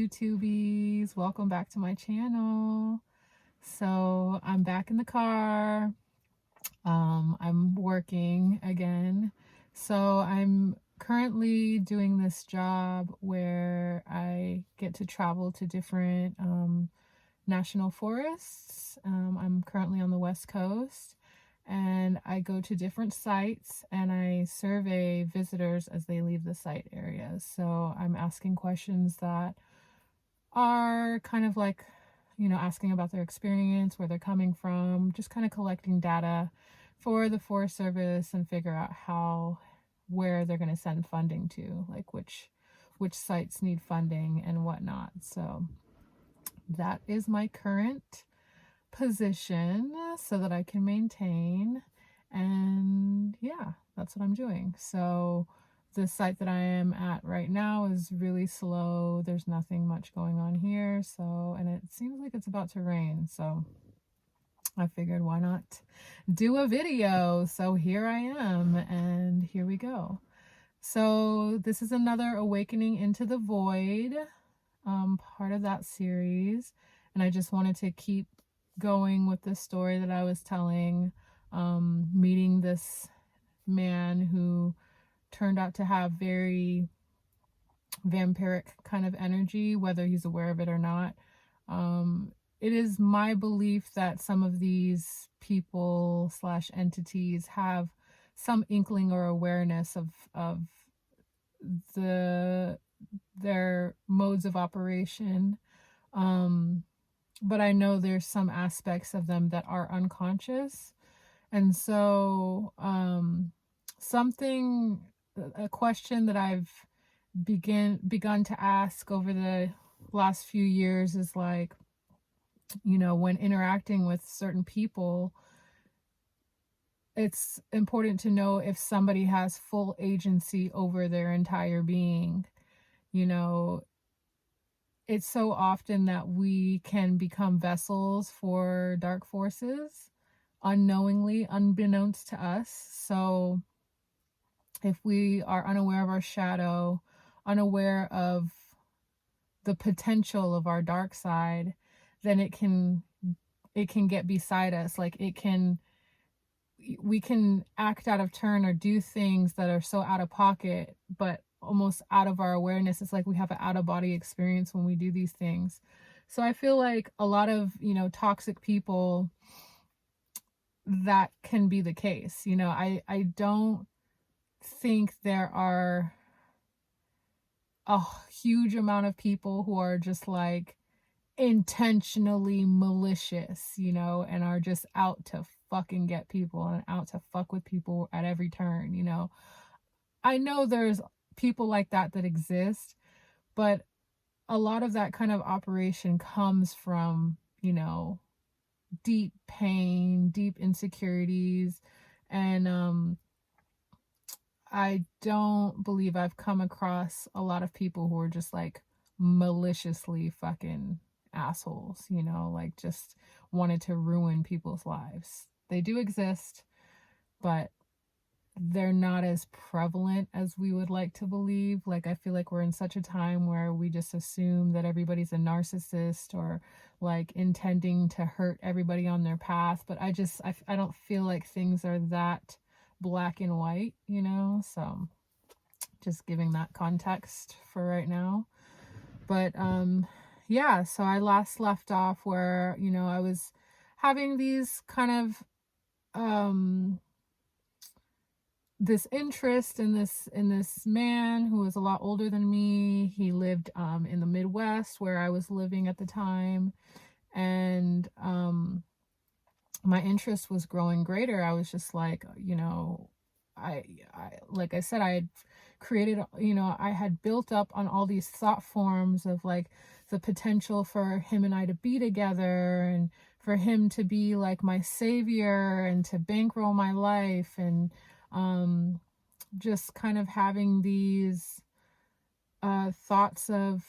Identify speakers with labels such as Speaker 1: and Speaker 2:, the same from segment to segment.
Speaker 1: YouTubies, welcome back to my channel. So I'm back in the car. I'm working again. So I'm currently doing this job where I get to travel to different national forests. I'm currently on the West Coast, and I go to different sites and I survey visitors as they leave the site areas. So I'm asking questions that are kind of like, asking about their experience, where they're coming from, just kind of collecting data for the Forest Service and figure out where they're going to send funding to, like which sites need funding and whatnot. So that is my current position so that I can maintain. And yeah, that's what I'm doing. So the site that I am at right now is really slow. There's nothing much going on here. So, and it seems like it's about to rain. So I figured, why not do a video? So here I am, and here we go. So this is another Awakening into the Void, part of that series. And I just wanted to keep going with the story that I was telling, meeting this man who turned out to have very vampiric kind of energy, whether he's aware of it or not. It is my belief that some of these people / entities have some inkling or awareness of their modes of operation. But I know there's some aspects of them that are unconscious. And so a question that I've begun to ask over the last few years is like, when interacting with certain people, it's important to know if somebody has full agency over their entire being. It's so often that we can become vessels for dark forces unknowingly, unbeknownst to us. So if we are unaware of our shadow, unaware of the potential of our dark side, then it can get beside us. Like we can act out of turn or do things that are so out of pocket, but almost out of our awareness. It's like we have an out-of-body experience when we do these things. So I feel like a lot of, toxic people, that can be the case. I don't think there are a huge amount of people who are just like intentionally malicious, and are just out to fucking get people and out to fuck with people at every turn. I know there's people like that exist, but a lot of that kind of operation comes from, deep pain, deep insecurities. And I don't believe I've come across a lot of people who are just like maliciously fucking assholes, like just wanted to ruin people's lives. They do exist, but they're not as prevalent as we would like to believe. Like, I feel like we're in such a time where we just assume that everybody's a narcissist or like intending to hurt everybody on their path. But I don't feel like things are that black and white, so just giving that context for right now. But yeah, so I last left off where, I was having these kind of this interest in this man who was a lot older than me. He lived in the Midwest where I was living at the time, and my interest was growing greater. I was just like, I like I said, I had created, I had built up on all these thought forms of like the potential for him and I to be together, and for him to be like my savior and to bankroll my life, and just kind of having these thoughts of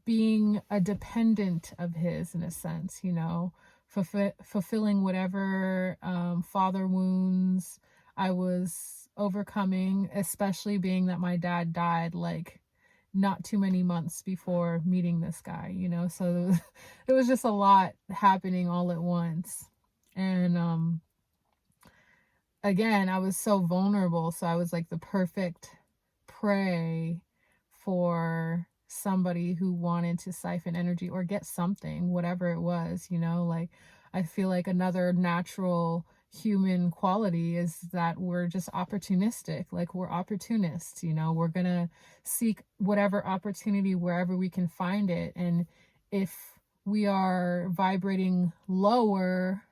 Speaker 1: being a dependent of his in a sense, fulfilling whatever father wounds I was overcoming, especially being that my dad died like not too many months before meeting this guy, so it was just a lot happening all at once. And again, I was so vulnerable, so I was like the perfect prey for somebody who wanted to siphon energy or get something, whatever it was, like I feel like another natural human quality is that we're just opportunistic. Like we're opportunists, we're going to seek whatever opportunity wherever we can find it. And if we are vibrating lower,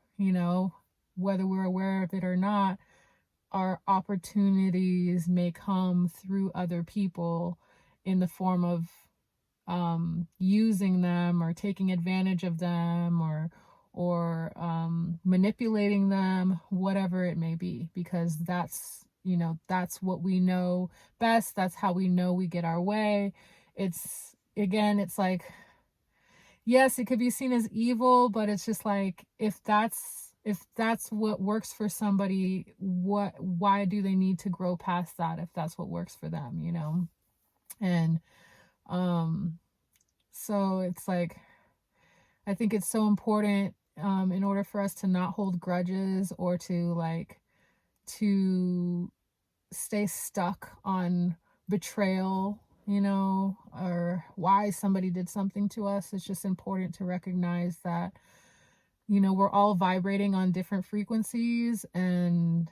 Speaker 1: whether we're aware of it or not, our opportunities may come through other people in the form of using them or taking advantage of them or manipulating them, whatever it may be, because that's what we know best. That's how we know we get our way. It's like, yes, it could be seen as evil, but it's just like, if that's what works for somebody, why do they need to grow past that if that's what works for them? And so it's like, I think it's so important, in order for us to not hold grudges or to stay stuck on betrayal, or why somebody did something to us. It's just important to recognize that, we're all vibrating on different frequencies. And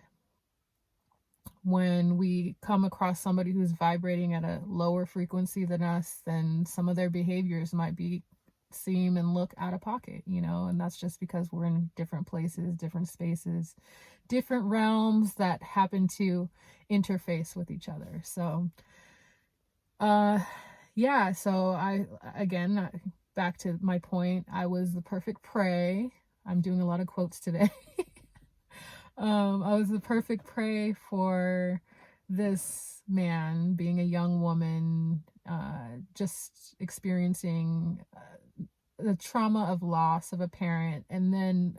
Speaker 1: when we come across somebody who's vibrating at a lower frequency than us, then some of their behaviors might seem and look out of pocket, and that's just because we're in different places, different spaces, different realms that happen to interface with each other. So yeah, so back to my point, I was the perfect prey. I'm doing a lot of quotes today. I was the perfect prey for this man, being a young woman, just experiencing the trauma of loss of a parent, and then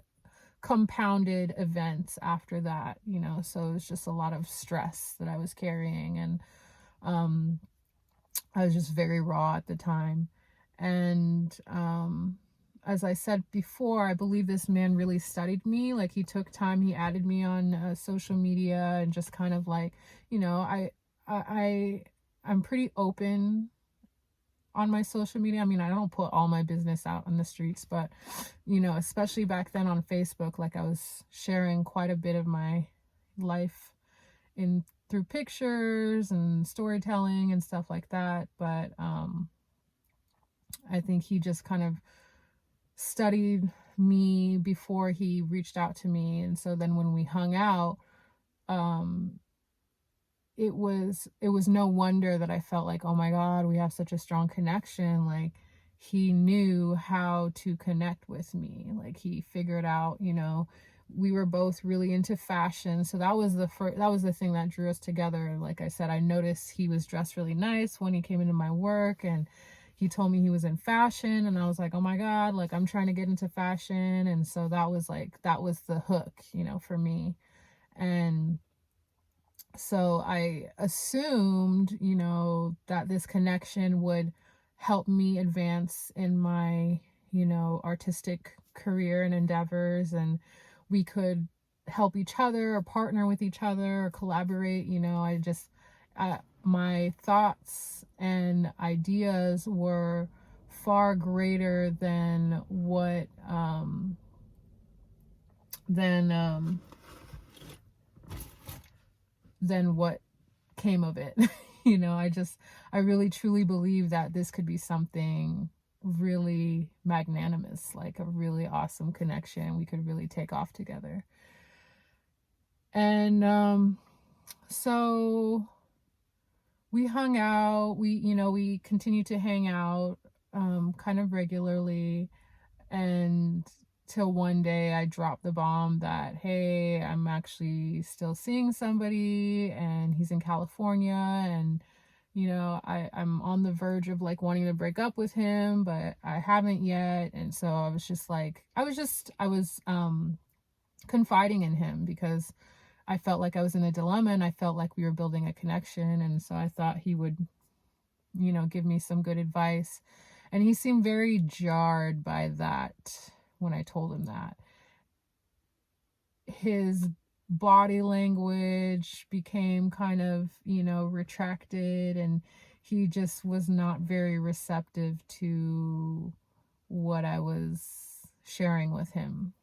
Speaker 1: compounded events after that, so it was just a lot of stress that I was carrying. And I was just very raw at the time. And as I said before, I believe this man really studied me. Like he took time, he added me on social media, and just kind of like, I'm pretty open on my social media. I mean, I don't put all my business out on the streets, but especially back then on Facebook, like I was sharing quite a bit of my life through pictures and storytelling and stuff like that. But I think he just kind of studied me before he reached out to me. And so then when we hung out, it was no wonder that I felt like, oh my God, we have such a strong connection. Like he knew how to connect with me. Like he figured out, we were both really into fashion. So that was the thing that drew us together. Like I said, I noticed he was dressed really nice when he came into my work, and he told me he was in fashion, and I was like, oh my God, like I'm trying to get into fashion. And so that was the hook, for me. And so I assumed, that this connection would help me advance in my, artistic career and endeavors, and we could help each other or partner with each other or collaborate. My thoughts and ideas were far greater than what came of it. I really truly believe that this could be something really magnanimous, like a really awesome connection. We could really take off together. And so we hung out, we continued to hang out kind of regularly, and till one day I dropped the bomb that, hey, I'm actually still seeing somebody, and he's in California, and I'm on the verge of like wanting to break up with him, but I haven't yet. And so I was just like, I was confiding in him because I felt like I was in a dilemma, and I felt like we were building a connection, and so I thought he would give me some good advice. And he seemed very jarred by that when I told him that. His body language became kind of, retracted, and he just was not very receptive to what I was sharing with him.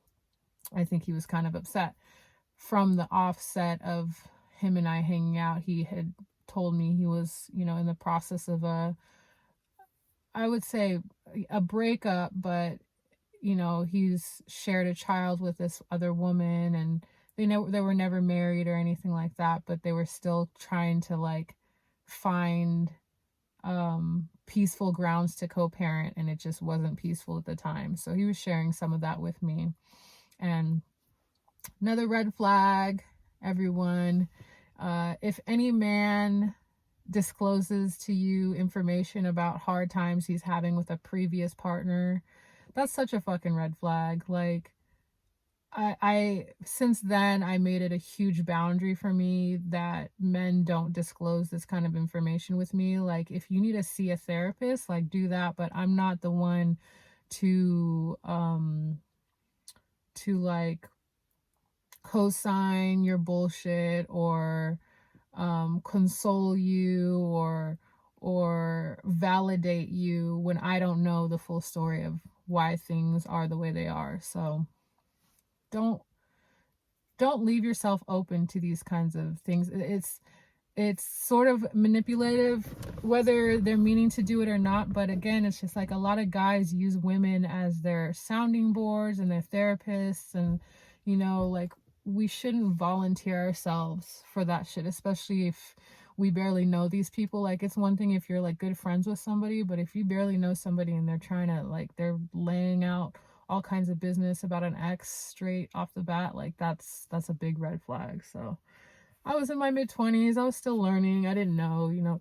Speaker 1: I think he was kind of upset. From the offset of him and I hanging out, he had told me he was, in the process of I would say a breakup, but he's shared a child with this other woman, and they were never married or anything like that, but they were still trying to like find peaceful grounds to co-parent, and it just wasn't peaceful at the time. So he was sharing some of that with me. And another red flag, everyone, if any man discloses to you information about hard times he's having with a previous partner, that's such a fucking red flag. Like, I since then I made it a huge boundary for me that men don't disclose this kind of information with me. Like, if you need to see a therapist, like, do that, but I'm not the one to like co-sign your bullshit, or console you, or validate you when I don't know the full story of why things are the way they are. So don't leave yourself open to these kinds of things. It's sort of manipulative, whether they're meaning to do it or not. But again, it's just like a lot of guys use women as their sounding boards and their therapists, and like, we shouldn't volunteer ourselves for that shit, especially if we barely know these people. Like, it's one thing if you're like good friends with somebody, but if you barely know somebody and they're trying to, like, they're laying out all kinds of business about an ex straight off the bat, like, that's a big red flag. So I was in my mid-20s. I was still learning. I didn't know,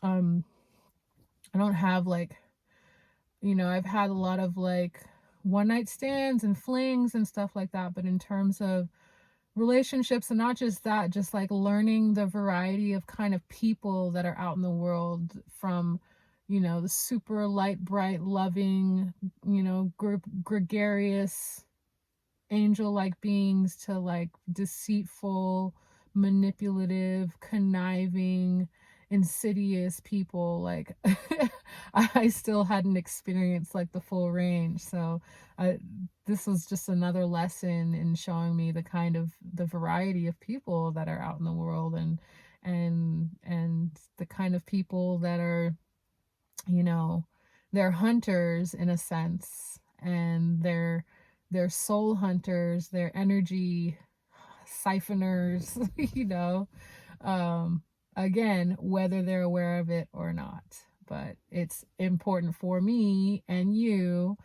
Speaker 1: I don't have like, I've had a lot of like one night stands and flings and stuff like that. But in terms of relationships, and not just that, just like learning the variety of kind of people that are out in the world, from, the super light, bright, loving, gregarious, angel-like beings, to like deceitful, manipulative, conniving, insidious people. Like, I still hadn't experienced like the full range. So this was just another lesson in showing me the variety of people that are out in the world, and the kind of people that are, they're hunters in a sense, and they're soul hunters, they're energy siphoners, um, again, whether they're aware of it or not. But it's important for me and you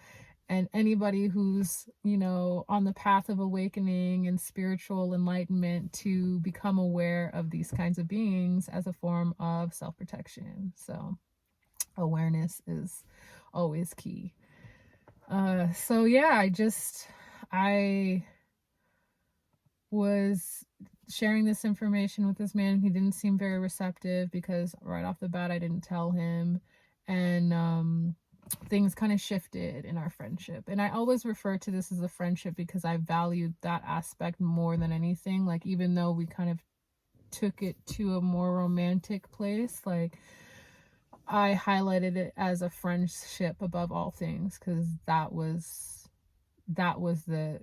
Speaker 1: and anybody who's, on the path of awakening and spiritual enlightenment, to become aware of these kinds of beings as a form of self-protection. So awareness is always key. So yeah, I was sharing this information with this man. He didn't seem very receptive, because right off the bat I didn't tell him, and things kind of shifted in our friendship. And I always refer to this as a friendship because I valued that aspect more than anything. Like, even though we kind of took it to a more romantic place, like, I highlighted it as a friendship above all things, because that was the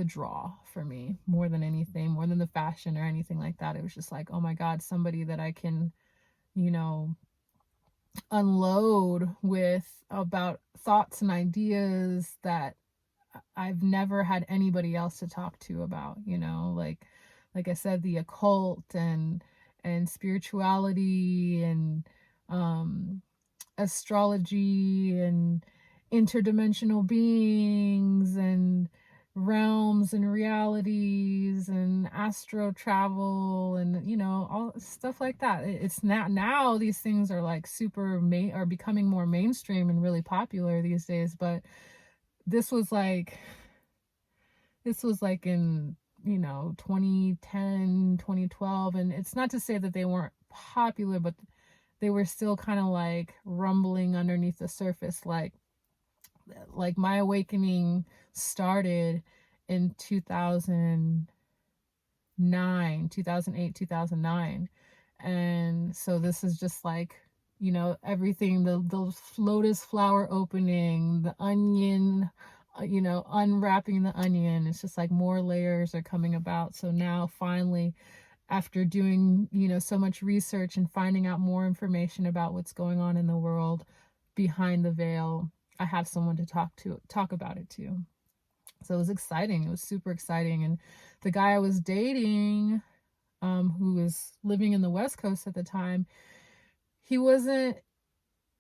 Speaker 1: draw for me, more than anything, more than the fashion or anything like that. It was just like, oh my God, somebody that I can, unload with about thoughts and ideas that I've never had anybody else to talk to about, like I said, the occult, and spirituality, and astrology, and interdimensional beings, and realms and realities, and astro travel, and all stuff like that. It's now these things are like are becoming more mainstream and really popular these days. But this was like in 2010, 2012. And it's not to say that they weren't popular, but they were still kind of like rumbling underneath the surface. Like my awakening started in 2008, 2009. And so this is just like, everything, the lotus flower opening, the onion, unwrapping the onion. It's just like more layers are coming about. So now finally, after doing, so much research and finding out more information about what's going on in the world behind the veil, I have someone to talk about it to. So it was exciting. It was super exciting. And the guy I was dating, who was living in the West Coast at the time, he wasn't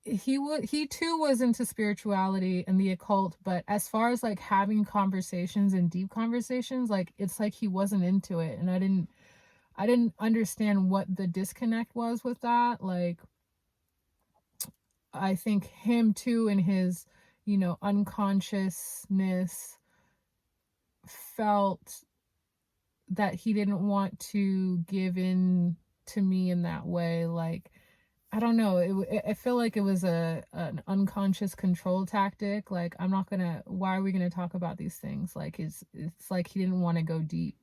Speaker 1: he too was into spirituality and the occult, but as far as like having conversations and deep conversations, like it's like he wasn't into it. And I didn't understand what the disconnect was with that. Like, I think him too, in his, unconsciousness, felt that he didn't want to give in to me in that way. Like, I don't know. I feel like it was an unconscious control tactic. Like, I'm not gonna. Why are we gonna talk about these things? Like, it's like he didn't want to go deep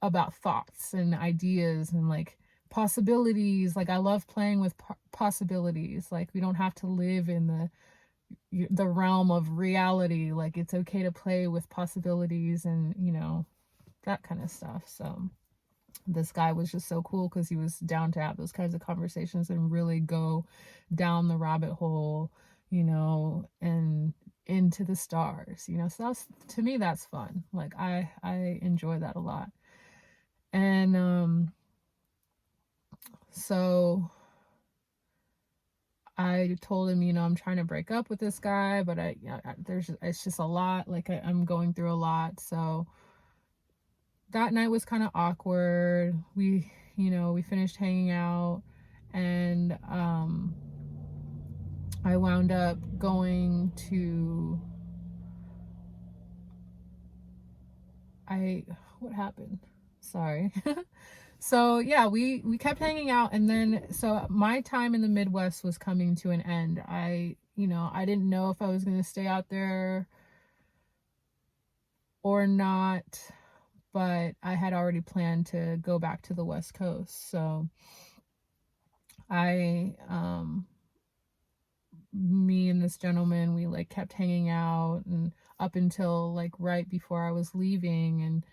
Speaker 1: about thoughts and ideas and like possibilities. Like, I love playing with possibilities. Like, we don't have to live in the realm of reality. Like, it's okay to play with possibilities and that kind of stuff. So this guy was just so cool because he was down to have those kinds of conversations and really go down the rabbit hole, and into the stars. So that's, to me, that's fun. Like, I enjoy that a lot. And so I told him, I'm trying to break up with this guy, but it's just a lot. Like, I'm going through a lot. So that night was kind of awkward. We finished hanging out, and I wound up going to what happened? Sorry. So yeah, we kept hanging out, and then so my time in the Midwest was coming to an end. I didn't know if I was going to stay out there or not, but I had already planned to go back to the West Coast. So me and this gentleman, we like kept hanging out, and up until like right before I was leaving, and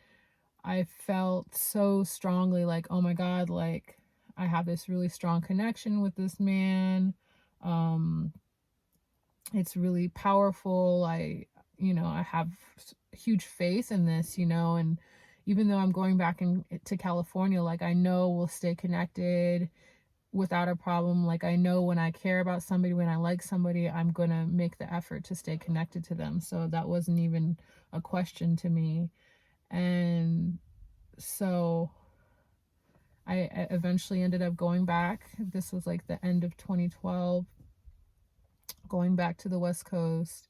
Speaker 1: I felt so strongly like, oh my God, like I have this really strong connection with this man. It's really powerful. I have huge faith in this, and even though I'm going back to California, like I know we'll stay connected without a problem. Like, I know when I care about somebody, when I like somebody, I'm going to make the effort to stay connected to them. So that wasn't even a question to me. And so I eventually ended up going back. This was like the end of 2012, going back to the West Coast.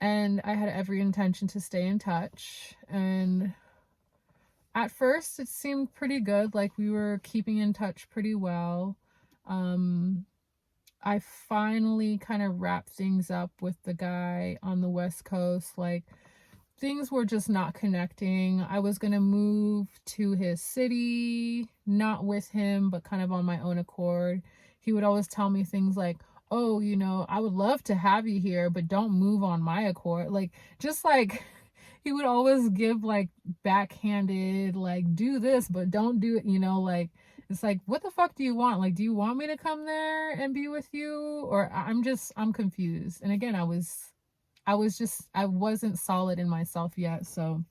Speaker 1: And I had every intention to stay in touch. And at first, it seemed pretty good. Like, we were keeping in touch pretty well. I finally kind of wrapped things up with the guy on the West Coast. Like, things were just not connecting. I was going to move to his city, not with him, but kind of on my own accord. He would always tell me things like, oh, I would love to have you here, but don't move on my accord. Like, just like, he would always give like backhanded, like, do this, but don't do it, like, it's like, what the fuck do you want? Like, do you want me to come there and be with you? Or I'm confused. And again, I wasn't solid in myself yet. So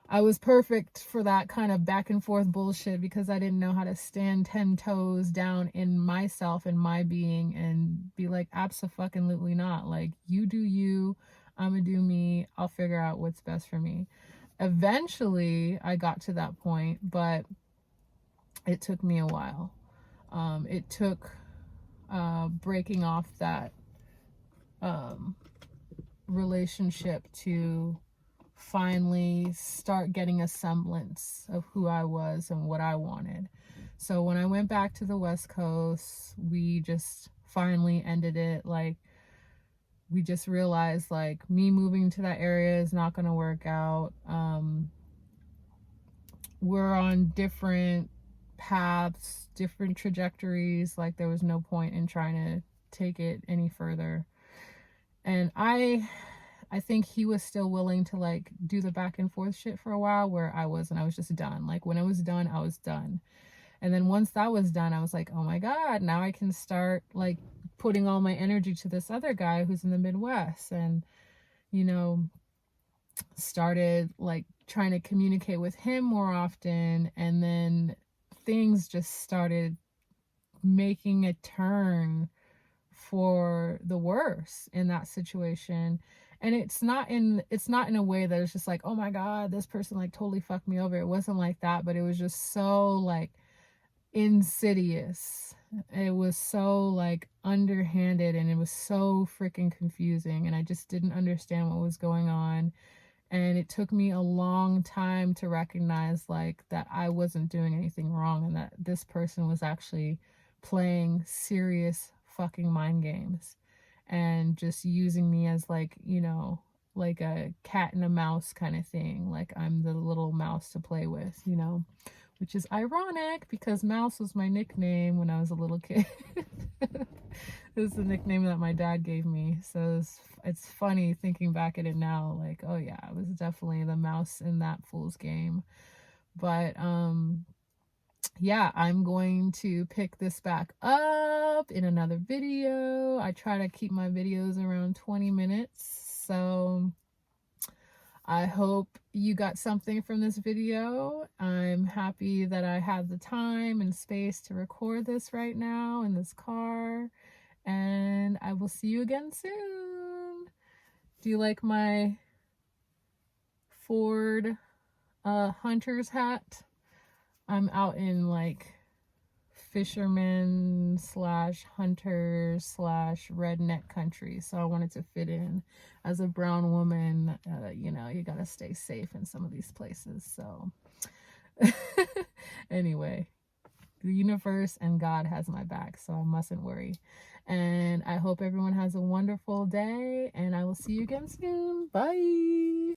Speaker 1: I was perfect for that kind of back and forth bullshit, because I didn't know how to stand 10 toes down in myself and my being and be like, abso-fucking-lutely not. Like, you do you, I'm gonna do me, I'll figure out what's best for me. Eventually, I got to that point, but it took me a while. It took breaking off that relationship to finally start getting a semblance of who I was and what I wanted. So when I went back to the West Coast, we just finally ended it. Like, we just realized like me moving to that area is not going to work out. We're on different paths, different trajectories. Like, there was no point in trying to take it any further. And I think he was still willing to like do the back and forth shit for a while, where I wasn't. I was just done. Like, when it was done, I was done. And then once that was done, I was like, oh my God, now I can start like putting all my energy to this other guy who's in the Midwest. And, you know, started like trying to communicate with him more often. And then things just started making a turn for the worse in that situation. And it's not in a way that it's just like, oh my God, this person like totally fucked me over. It wasn't like that, but it was just so like insidious. It was so like underhanded, and it was so freaking confusing, and I just didn't understand what was going on. And it took me a long time to recognize like that I wasn't doing anything wrong, and that this person was actually playing serious fucking mind games and just using me as like, you know, like a cat and a mouse kind of thing. Like, I'm the little mouse to play with, you know, which is ironic because Mouse was my nickname when I was a little kid. It was the nickname that my dad gave me. So it's funny thinking back at it now, like, oh yeah, I was definitely the mouse in that fool's game. But yeah, I'm going to pick this back up in another video. I try to keep my videos around 20 minutes. So I hope you got something from this video. I'm happy that I have the time and space to record this right now in this car. And I will see you again soon. Do you like my Ford hunter's hat? I'm out in like fisherman slash hunter slash redneck country, so I wanted to fit in. As a brown woman, you know, you gotta stay safe in some of these places. So anyway, the universe and God has my back, so I mustn't worry. And I hope everyone has a wonderful day, and I will see you again soon. Bye.